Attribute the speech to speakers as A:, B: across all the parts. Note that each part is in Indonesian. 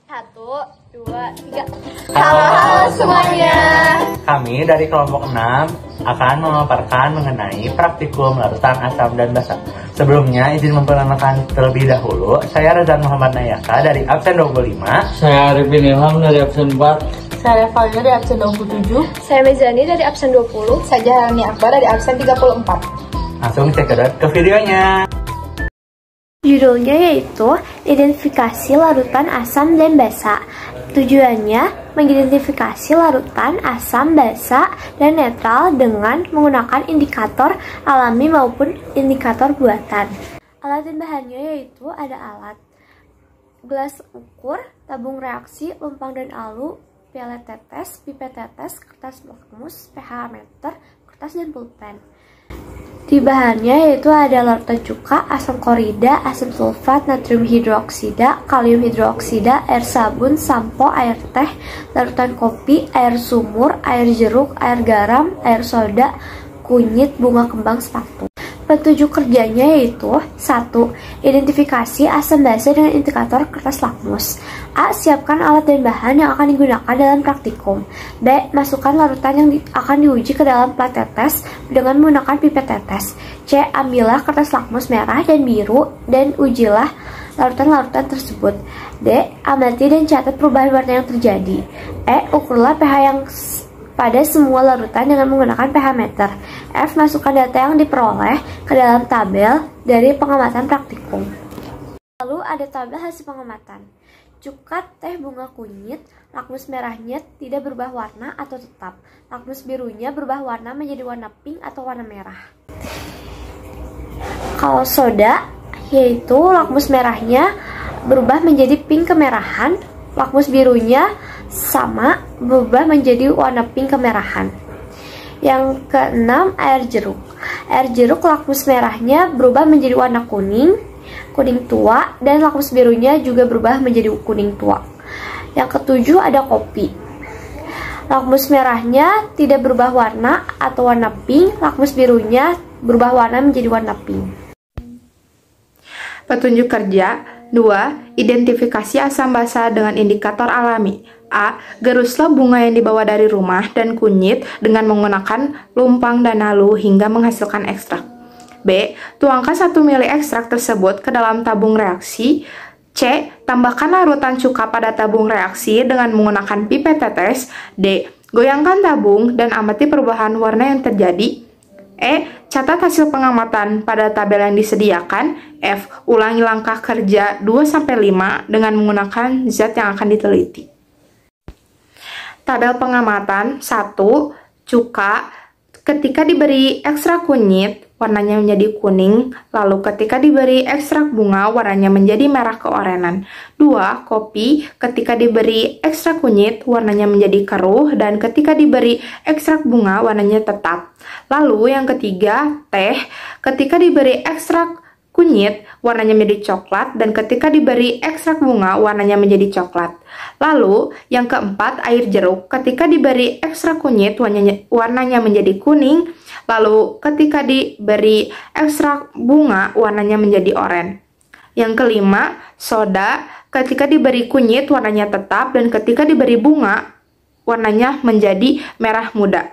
A: Satu, dua, tiga.
B: Halo
A: semuanya.
B: Kami dari kelompok 6 akan memaparkan mengenai praktikum larutan asam dan basa. Sebelumnya izin memperkenalkan terlebih dahulu, saya Rezan Muhammad Nayaka dari absen 25.
C: Saya Arifin Ilham dari absen 4.
D: Saya Fadil dari absen 27.
A: Saya Mezani dari absen 20.
D: Saya Jahalani Akbar dari absen 34.
B: Langsung cek ke videonya.
E: Judulnya yaitu Identifikasi Larutan Asam dan Basa. Tujuannya mengidentifikasi larutan asam, basa, dan netral dengan menggunakan indikator alami maupun indikator buatan. Alat dan bahannya yaitu ada alat gelas ukur, tabung reaksi, lumpang dan alu, piala tetes, pipet tetes, kertas lakmus, pH meter, kertas dan pulpen. Di bahannya yaitu ada larutan cuka, asam klorida, asam sulfat, natrium hidroksida, kalium hidroksida, air sabun, sampo, air teh, larutan kopi, air sumur, air jeruk, air garam, air soda, kunyit, bunga kembang sepatu. Petunjuk kerjanya yaitu 1. Identifikasi asam basa dengan indikator kertas lakmus. A. Siapkan alat dan bahan yang akan digunakan dalam praktikum. B. Masukkan larutan yang akan diuji ke dalam plat tetes dengan menggunakan pipet tetes. C. Ambillah kertas lakmus merah dan biru dan ujilah larutan-larutan tersebut. D. Amati dan catat perubahan warna yang terjadi. E. Ukurlah pH yang pada semua larutan dengan menggunakan pH meter. F. Masukkan data yang diperoleh ke dalam tabel dari pengamatan praktikum. Lalu ada tabel hasil pengamatan. Cuka teh bunga kunyit, lakmus merahnya tidak berubah warna atau tetap. Lakmus birunya berubah warna menjadi warna pink atau warna merah. Kalau soda, yaitu lakmus merahnya berubah menjadi pink kemerahan, lakmus birunya sama berubah menjadi warna pink kemerahan. Yang keenam, air jeruk. Air jeruk lakmus merahnya berubah menjadi warna kuning tua, dan lakmus birunya juga berubah menjadi kuning tua. Yang ketujuh ada kopi. Lakmus merahnya tidak berubah warna atau warna pink, lakmus birunya berubah warna menjadi warna pink.
D: Petunjuk kerja 2. Identifikasi asam basa dengan indikator alami. A. Geruslah bunga yang dibawa dari rumah dan kunyit dengan menggunakan lumpang dan alu hingga menghasilkan ekstrak. B. Tuangkan 1 ml ekstrak tersebut ke dalam tabung reaksi. C. Tambahkan larutan cuka pada tabung reaksi dengan menggunakan pipet tetes. D. Goyangkan tabung dan amati perubahan warna yang terjadi. E. Catat hasil pengamatan pada tabel yang disediakan. F. Ulangi langkah kerja 2-5 dengan menggunakan zat yang akan diteliti. Tabel pengamatan 1. Cuka. Ketika diberi ekstrak kunyit, warnanya menjadi kuning, lalu ketika diberi ekstrak bunga, warnanya menjadi merah keorenan. 2. Kopi. Ketika diberi ekstrak kunyit, warnanya menjadi keruh, dan ketika diberi ekstrak bunga, warnanya tetap. Lalu yang ketiga, teh. Ketika diberi ekstrak kunyit, warnanya menjadi coklat, dan ketika diberi ekstrak bunga, warnanya menjadi coklat. Lalu, yang keempat, air jeruk. Ketika diberi ekstrak kunyit, warnanya menjadi kuning, lalu ketika diberi ekstrak bunga, warnanya menjadi oranye. Yang kelima, soda. Ketika diberi kunyit, warnanya tetap, dan ketika diberi bunga, warnanya menjadi merah muda.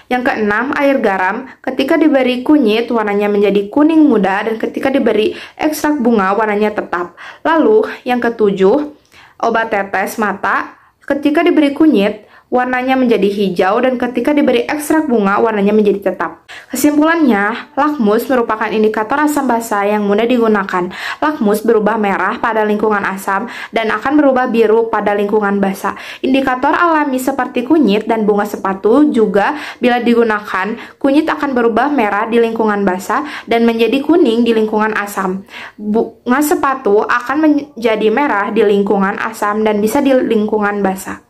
D: Yang keenam, air garam. Ketika diberi kunyit, warnanya menjadi kuning muda, dan ketika diberi ekstrak bunga, warnanya tetap. Lalu, yang ketujuh, obat tetes mata. Ketika diberi kunyit, warnanya menjadi hijau, dan ketika diberi ekstrak bunga, warnanya menjadi tetap. Kesimpulannya, lakmus merupakan indikator asam basa yang mudah digunakan. Lakmus berubah merah pada lingkungan asam dan akan berubah biru pada lingkungan basa. Indikator alami seperti kunyit dan bunga sepatu juga bila digunakan, kunyit akan berubah merah di lingkungan basa dan menjadi kuning di lingkungan asam. Bunga sepatu akan menjadi merah di lingkungan asam dan bisa di lingkungan basa.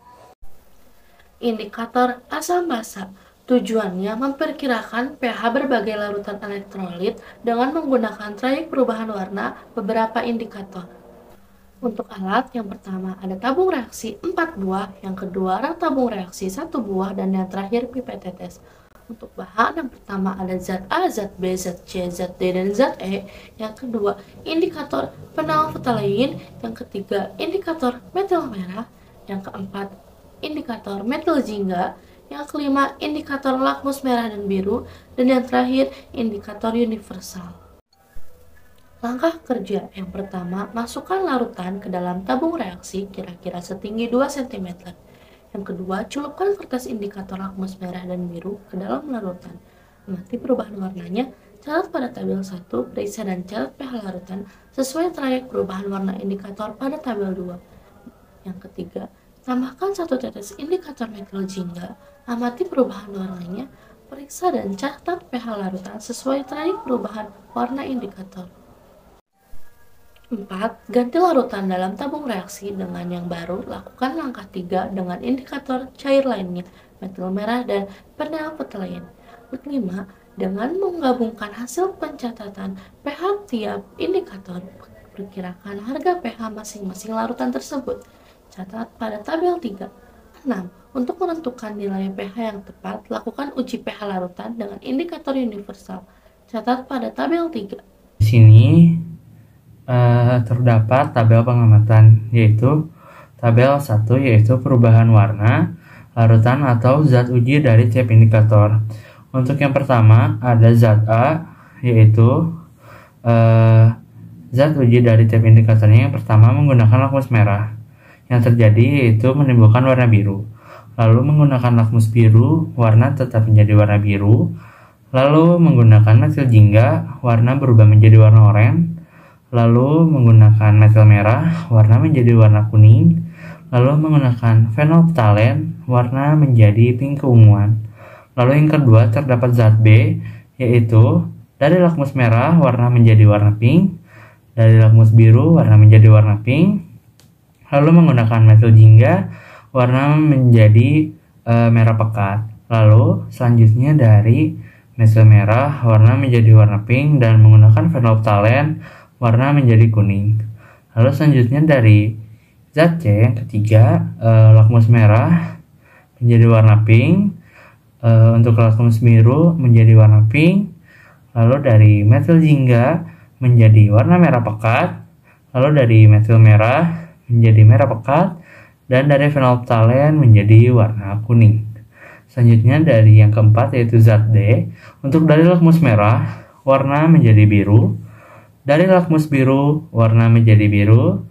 F: Indikator asam basa tujuannya memperkirakan pH berbagai larutan elektrolit dengan menggunakan trayek perubahan warna beberapa indikator. Untuk alat, yang pertama ada tabung reaksi 4 buah, yang kedua ada tabung reaksi 1 buah, dan yang terakhir pipet tetes. Untuk bahan yang pertama ada zat A, zat B, zat C, zat D, dan zat E. Yang kedua, indikator fenolftalein. Yang ketiga, indikator metil merah. Yang keempat, indikator metil jingga. Yang kelima, indikator lakmus merah dan biru. Dan yang terakhir, indikator universal. Langkah kerja yang pertama, masukkan larutan ke dalam tabung reaksi kira-kira setinggi 2 cm. Yang kedua, celupkan kertas indikator lakmus merah dan biru ke dalam larutan. Amati perubahan warnanya, catat pada tabel 1, periksa dan catat pH larutan sesuai trayek perubahan warna indikator pada tabel 2. Yang ketiga, tambahkan 1 tetes indikator metil jingga, amati perubahan warnanya, periksa dan catat pH larutan sesuai trayek perubahan warna indikator. 4. Ganti larutan dalam tabung reaksi dengan yang baru. Lakukan langkah 3 dengan indikator cair lainnya, metil merah dan fenolftalein. 5. Dengan menggabungkan hasil pencatatan pH tiap indikator, perkirakan harga pH masing-masing larutan tersebut. Catat pada tabel 3. 6. Untuk menentukan nilai pH yang tepat, lakukan uji pH larutan dengan indikator universal. Catat pada tabel 3.
B: Di sini terdapat tabel pengamatan, yaitu tabel 1 yaitu perubahan warna, larutan atau zat uji dari tiap indikator. Untuk yang pertama ada zat A, yaitu zat uji dari tiap indikatornya yang pertama menggunakan lakmus merah. Yang terjadi yaitu menimbulkan warna biru. Lalu menggunakan lakmus biru, warna tetap menjadi warna biru. Lalu menggunakan metil jingga, warna berubah menjadi warna oranye. Lalu menggunakan metil merah, warna menjadi warna kuning. Lalu menggunakan fenolftalein, warna menjadi pink keunguan. Lalu yang kedua terdapat zat B, yaitu dari lakmus merah warna menjadi warna pink, dari lakmus biru warna menjadi warna pink. Lalu menggunakan metil jingga, warna menjadi merah pekat. Lalu selanjutnya dari metil merah warna menjadi warna pink dan menggunakan fenolftalein, warna menjadi kuning. Lalu selanjutnya dari zat C yang ketiga, lakmus merah menjadi warna pink, untuk lakmus biru menjadi warna pink. Lalu dari metil jingga menjadi warna merah pekat. Lalu dari metil merah menjadi merah pekat, dan dari fenolftalein menjadi warna kuning. Selanjutnya dari yang keempat yaitu zat D. Untuk dari lakmus merah warna menjadi biru. Dari lakmus biru, warna menjadi biru.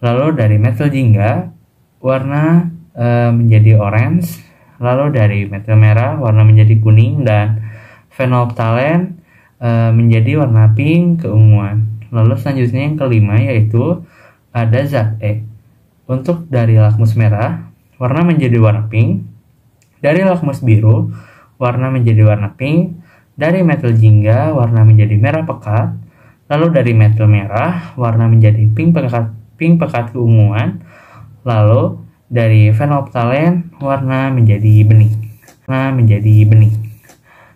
B: Lalu dari metil jingga, warna menjadi orange. Lalu dari metil merah, warna menjadi kuning. Dan fenolftalein menjadi warna pink keunguan. Lalu selanjutnya yang kelima yaitu ada zat E. Untuk dari lakmus merah, warna menjadi warna pink. Dari lakmus biru, warna menjadi warna pink. Dari metil jingga, warna menjadi merah pekat. Lalu dari metil merah, warna menjadi pink pekat keunguan. Lalu dari fenolftalein, warna menjadi bening.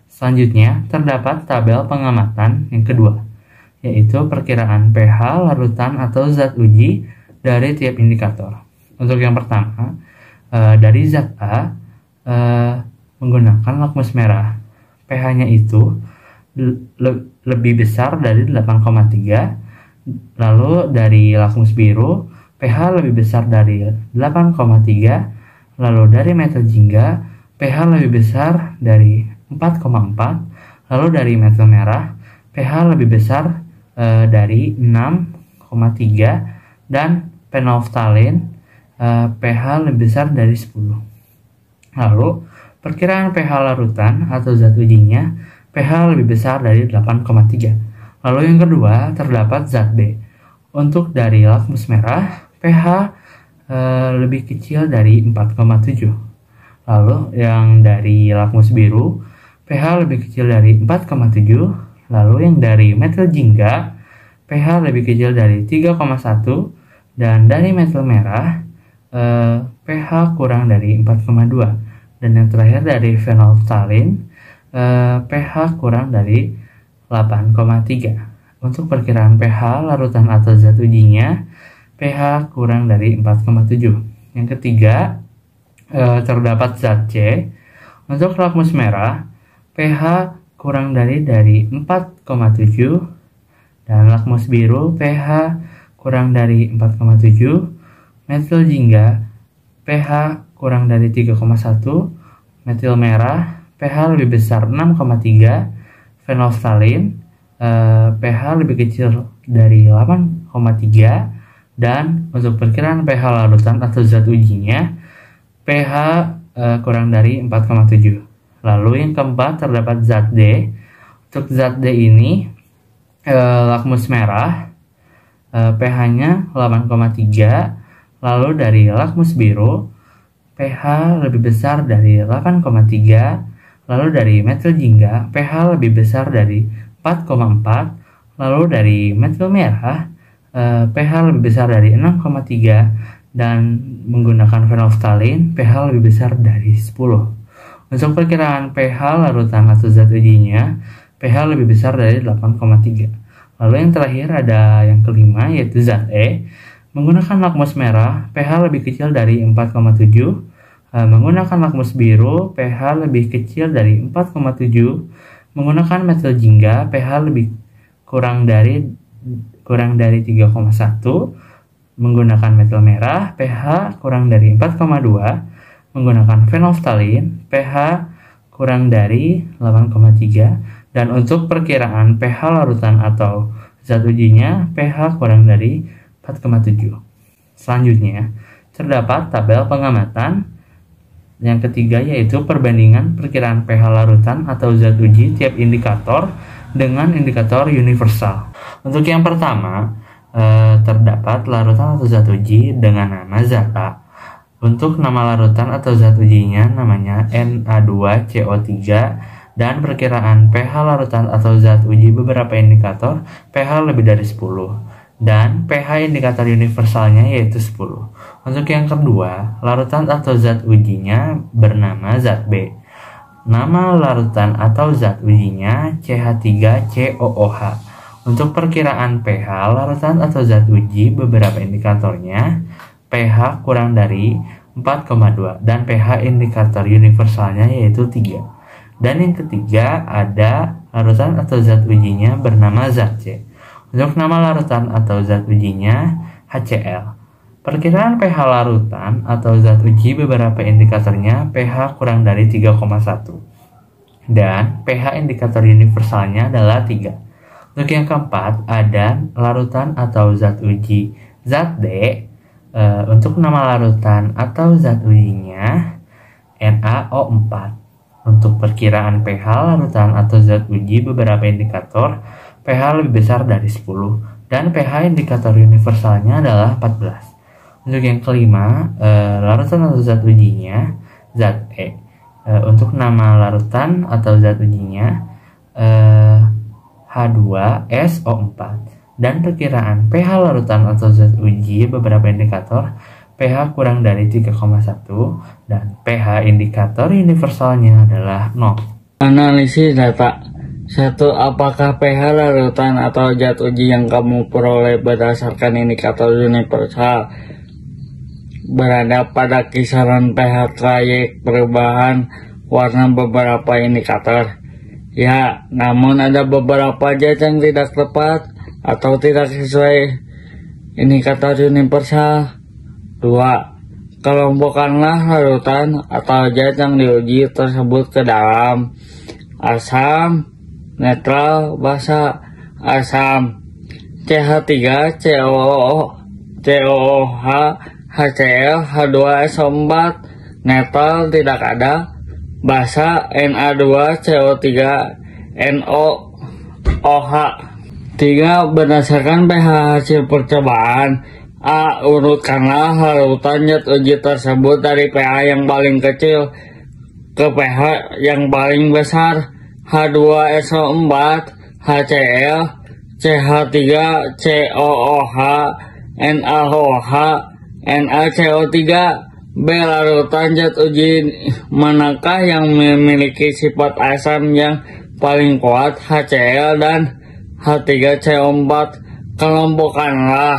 B: Selanjutnya, terdapat tabel pengamatan yang kedua, yaitu perkiraan pH larutan atau zat uji dari tiap indikator. Untuk yang pertama, dari zat A, menggunakan lakmus merah. pH-nya itu lebih besar dari 8,3. Lalu dari lakmus biru, pH lebih besar dari 8,3. Lalu dari metil jingga, pH lebih besar dari 4,4. Lalu dari metil merah, pH lebih besar dari 6,3. Dan fenolftalein, pH lebih besar dari 10. Lalu perkiraan pH larutan atau zat ujinya, pH lebih besar dari 8,3. Lalu yang kedua terdapat zat B. Untuk dari lakmus merah, pH lebih kecil dari 4,7. Lalu yang dari lakmus biru, pH lebih kecil dari 4,7. Lalu yang dari metil jingga, pH lebih kecil dari 3,1. Dan dari metil merah, pH kurang dari 4,2. Dan yang terakhir dari fenolftalein, pH kurang dari 8,3. Untuk perkiraan pH larutan atau zat ujinya, pH kurang dari 4,7. Yang ketiga, terdapat zat C. Untuk lakmus merah, pH kurang dari 4,7, dan lakmus biru pH kurang dari 4,7, metil jingga pH kurang dari 3,1, metil merah pH lebih besar 6,3, fenolftalin pH lebih kecil dari 8,3, dan untuk perkiraan pH larutan atau zat ujinya pH kurang dari 4,7. Lalu yang keempat terdapat zat D. Untuk zat D ini lakmus merah pH-nya 8,3, lalu dari lakmus biru pH lebih besar dari 8,3, lalu dari metil jingga pH lebih besar dari 4,4, lalu dari metil merah pH lebih besar dari 6,3, dan menggunakan fenolftalin pH lebih besar dari 10. Untuk perkiraan pH larutan atau zat ujinya, pH lebih besar dari 8,3. Lalu yang terakhir ada yang kelima, yaitu zat E. Menggunakan lakmus merah, pH lebih kecil dari 4,7. Menggunakan lakmus biru, pH lebih kecil dari 4,7. Menggunakan metil jingga, pH lebih kurang dari 3,1. Menggunakan metil merah, pH kurang dari 4,2. Menggunakan fenolftalin, pH kurang dari 8,3, dan untuk perkiraan pH larutan atau zat ujinya pH kurang dari 4,7. Selanjutnya, terdapat tabel pengamatan yang ketiga, yaitu perbandingan perkiraan pH larutan atau zat uji tiap indikator dengan indikator universal. Untuk yang pertama, terdapat larutan atau zat uji dengan nama zat A. Untuk nama larutan atau zat ujinya namanya Na2CO3, dan perkiraan pH larutan atau zat uji beberapa indikator pH lebih dari 10, dan pH indikator universalnya yaitu 10. Untuk yang kedua, larutan atau zat ujinya bernama zat B. Nama larutan atau zat ujinya CH3COOH. Untuk perkiraan pH larutan atau zat uji beberapa indikatornya pH kurang dari 4,2, dan pH indikator universalnya yaitu 3. Dan yang ketiga ada larutan atau zat ujinya bernama zat C. Untuk nama larutan atau zat ujinya HCl. Perkiraan pH larutan atau zat uji beberapa indikatornya pH kurang dari 3,1, dan pH indikator universalnya adalah 3. Untuk yang keempat ada larutan atau zat uji zat D. Untuk nama larutan atau zat ujinya NaO4. Untuk perkiraan pH larutan atau zat uji beberapa indikator pH lebih besar dari 10, dan pH indikator universalnya adalah 14. Untuk yang kelima, larutan atau zat ujinya zat E. Untuk nama larutan atau zat ujinya H2SO4. Dan perkiraan pH larutan atau zat uji beberapa indikator pH kurang dari 3,1, dan pH indikator universalnya adalah 0.
C: Analisis data. 1. Apakah pH larutan atau zat uji yang kamu peroleh berdasarkan indikator universal berada pada kisaran pH trayek perubahan warna beberapa indikator? Ya, namun ada beberapa zat yang tidak tepat atau tidak sesuai indikator universal. 2. Kelompokkanlah larutan atau zat yang diuji tersebut ke dalam asam, netral, basa. Asam CH3, COOH, HCl, H2SO4. Netral tidak ada. Basa Na2CO3, NOOH. 3. Berdasarkan pH hasil percobaan, A. Urutkanlah larutan zat uji tersebut dari pH yang paling kecil ke pH yang paling besar. H2SO4, HCl, CH3, COOH, NaOH, NaCO3. B. Larutan zat uji manakah yang memiliki sifat asam yang paling kuat, HCl dan H3CO4. Kelompokkanlah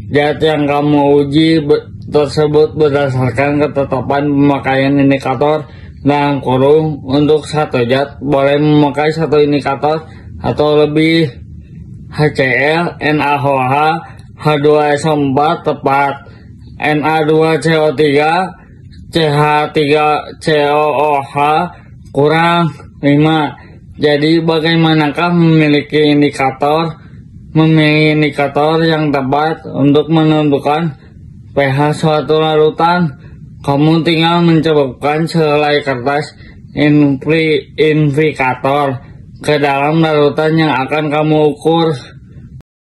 C: zat yang kamu uji tersebut berdasarkan ketetapan pemakaian indikator dalam kurung untuk satu zat boleh memakai satu indikator atau lebih. HCl, NaOH, H2SO4 tepat, Na2CO3, CH3COOH kurang 5. Jadi bagaimanakah memilih indikator yang tepat untuk menentukan pH suatu larutan? Kamu tinggal mencobokkan sehelai kertas indikator ke dalam larutan yang akan kamu ukur.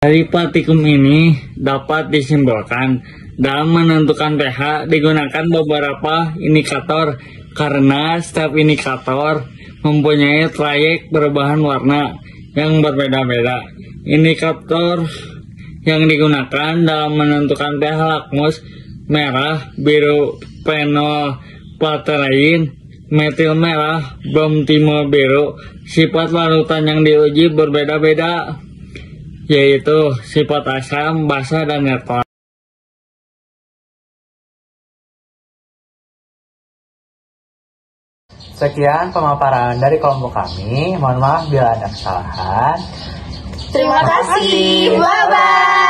C: Dari praktikum ini dapat disimpulkan dalam menentukan pH digunakan beberapa indikator karena setiap indikator mempunyai trayek perubahan warna yang berbeda-beda. Indikator yang digunakan dalam menentukan pH lakmus merah, biru, phenolphthalein, metil merah, bromtimol biru. Sifat larutan yang diuji berbeda-beda, yaitu sifat asam, basa, dan netral.
B: Sekian pemaparan dari kelompok kami. Mohon maaf bila ada kesalahan.
A: Terima kasih. Bye-bye.